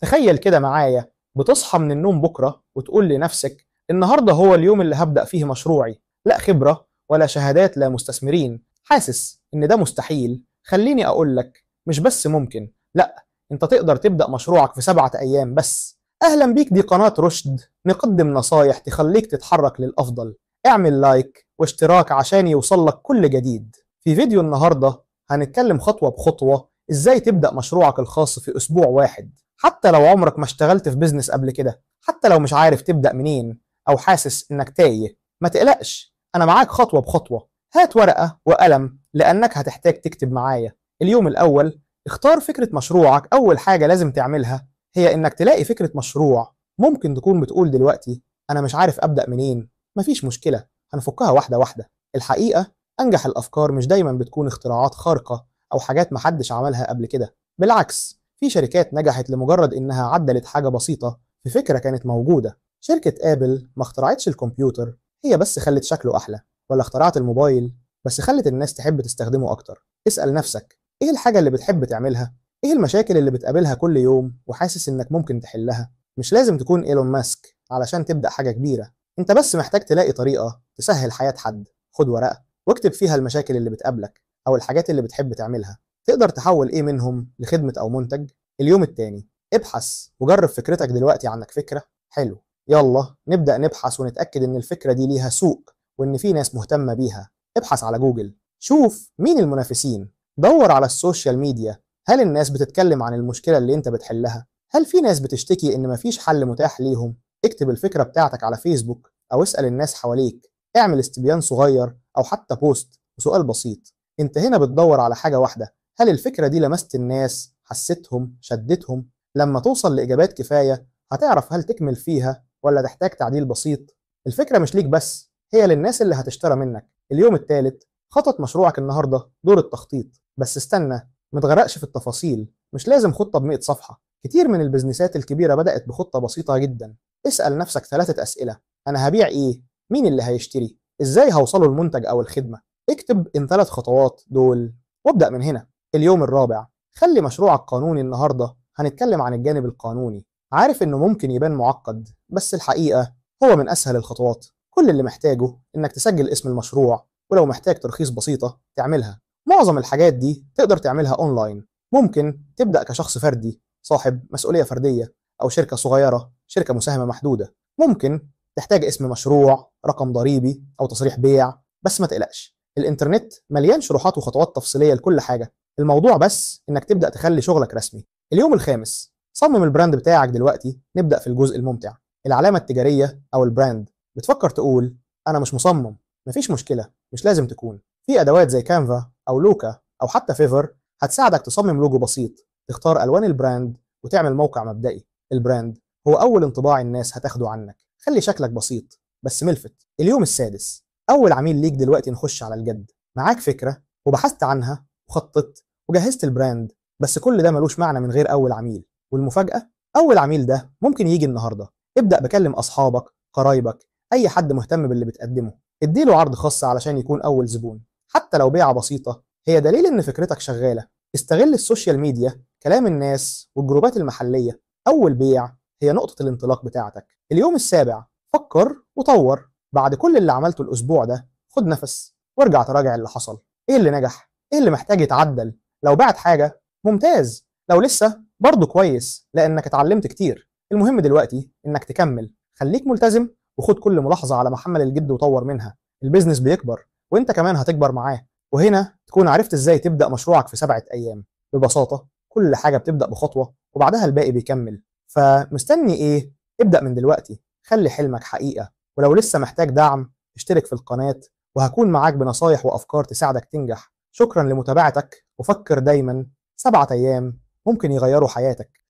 تخيل كده معايا، بتصحى من النوم بكرة وتقول لنفسك النهاردة هو اليوم اللي هبدأ فيه مشروعي. لا خبرة ولا شهادات لا مستثمرين. حاسس إن ده مستحيل؟ خليني أقول لك، مش بس ممكن، لا، أنت تقدر تبدأ مشروعك في 7 أيام بس. أهلا بيك، دي قناة رشد، نقدم نصايح تخليك تتحرك للأفضل. اعمل لايك واشتراك عشان يوصلك كل جديد. في فيديو النهاردة هنتكلم خطوة بخطوة إزاي تبدأ مشروعك الخاص في أسبوع واحد. حتى لو عمرك ما اشتغلت في بيزنس قبل كده، حتى لو مش عارف تبدأ منين أو حاسس إنك تايه، ما تقلقش، أنا معاك خطوة بخطوة. هات ورقة وقلم لأنك هتحتاج تكتب معايا. اليوم الأول، اختار فكرة مشروعك. أول حاجة لازم تعملها هي إنك تلاقي فكرة مشروع. ممكن تكون بتقول دلوقتي أنا مش عارف أبدأ منين. مفيش مشكلة، هنفكها واحدة واحدة. الحقيقة، أنجح الأفكار مش دايما بتكون اختراعات خارقة أو حاجات محدش عملها قبل كده. بالعكس، في شركات نجحت لمجرد إنها عدلت حاجة بسيطة في فكرة كانت موجودة. شركة آبل ما اخترعتش الكمبيوتر، هي بس خلت شكله أحلى. ولا اخترعت الموبايل، بس خلت الناس تحب تستخدمه أكتر. اسأل نفسك، إيه الحاجة اللي بتحب تعملها؟ إيه المشاكل اللي بتقابلها كل يوم وحاسس إنك ممكن تحلها؟ مش لازم تكون إيلون ماسك علشان تبدأ حاجة كبيرة. أنت بس محتاج تلاقي طريقة تسهل حياة حد. خد ورقة واكتب فيها المشاكل اللي بتقابلك أو الحاجات اللي بتحب تعملها. تقدر تحول إيه منهم لخدمة أو منتج. اليوم التاني، ابحث وجرب فكرتك. دلوقتي عندك فكرة؟ حلو، يلا نبدأ نبحث ونتأكد إن الفكرة دي ليها سوق وإن في ناس مهتمة بيها. ابحث على جوجل، شوف مين المنافسين. دور على السوشيال ميديا، هل الناس بتتكلم عن المشكلة اللي انت بتحلها؟ هل في ناس بتشتكي إن مفيش حل متاح ليهم؟ اكتب الفكرة بتاعتك على فيسبوك أو اسأل الناس حواليك. اعمل استبيان صغير أو حتى بوست وسؤال بسيط. انت هنا بتدور على حاجة واحدة، هل الفكرة دي لمست الناس، حستهم، شدتهم؟ لما توصل لإجابات كفاية هتعرف هل تكمل فيها ولا تحتاج تعديل بسيط. الفكرة مش ليك بس، هي للناس اللي هتشترى منك. اليوم الثالث، خطط مشروعك النهاردة دور التخطيط. بس استنى، متغرقش في التفاصيل. مش لازم خطة ب100 صفحة. كتير من البزنسات الكبيرة بدأت بخطة بسيطة جدا. اسأل نفسك 3 أسئلة: أنا هبيع إيه؟ مين اللي هيشتري؟ إزاي هوصله المنتج أو الخدمة؟ اكتب إن 3 خطوات دول وابدأ من هنا. اليوم الرابع، خلي مشروعك قانوني. النهاردة هنتكلم عن الجانب القانوني. عارف إنه ممكن يبان معقد، بس الحقيقة هو من أسهل الخطوات. كل اللي محتاجه إنك تسجل اسم المشروع، ولو محتاج ترخيص بسيطة تعملها. معظم الحاجات دي تقدر تعملها أونلاين. ممكن تبدأ كشخص فردي صاحب مسؤولية فردية، أو شركة صغيرة، شركة مساهمة محدودة. ممكن تحتاج اسم مشروع، رقم ضريبي، أو تصريح بيع. بس ما تقلقش، الإنترنت مليان شروحات وخطوات تفصيلية لكل حاجة. الموضوع بس إنك تبدأ تخلي شغلك رسمي. اليوم الخامس، صمم البراند بتاعك. دلوقتي نبدأ في الجزء الممتع، العلامة التجارية أو البراند. بتفكر تقول أنا مش مصمم؟ مفيش مشكلة، مش لازم تكون. في أدوات زي كانفا أو لوكا أو حتى فيفر هتساعدك تصمم لوجو بسيط، تختار ألوان البراند، وتعمل موقع مبدئي. البراند هو أول انطباع الناس هتاخده عنك. خلي شكلك بسيط بس ملفت. اليوم السادس، أول عميل ليك. دلوقتي نخش على الجد. معاك فكرة وبحثت عنها وخططت وجهزت البراند، بس كل ده ملوش معنى من غير أول عميل. والمفاجأة، أول عميل ده ممكن يجي النهاردة. ابدأ بكلم أصحابك، قرايبك، أي حد مهتم باللي بتقدمه. اديله عرض خاص علشان يكون أول زبون. حتى لو بيعة بسيطة، هي دليل إن فكرتك شغالة. استغل السوشيال ميديا، كلام الناس، والجروبات المحلية. أول بيع هي نقطة الانطلاق بتاعتك. اليوم السابع، فكر وطور. بعد كل اللي عملته الأسبوع ده، خد نفس وارجع تراجع اللي حصل. إيه اللي نجح؟ إيه اللي محتاج يتعدل؟ لو بعت حاجة ممتاز، لو لسه برضه كويس، لأنك اتعلمت كتير. المهم دلوقتي إنك تكمل. خليك ملتزم وخد كل ملاحظة على محمل الجد وطور منها. البيزنس بيكبر وانت كمان هتكبر معاه. وهنا تكون عرفت ازاي تبدأ مشروعك في 7 أيام. ببساطة، كل حاجة بتبدأ بخطوة وبعدها الباقي بيكمل. فمستني ايه؟ ابدأ من دلوقتي، خلي حلمك حقيقة. ولو لسه محتاج دعم، اشترك في القناة وهكون معاك بنصايح وأفكار تساعدك تنجح. شكرا لمتابعتك، وفكر دايما 7 أيام ممكن يغيروا حياتك.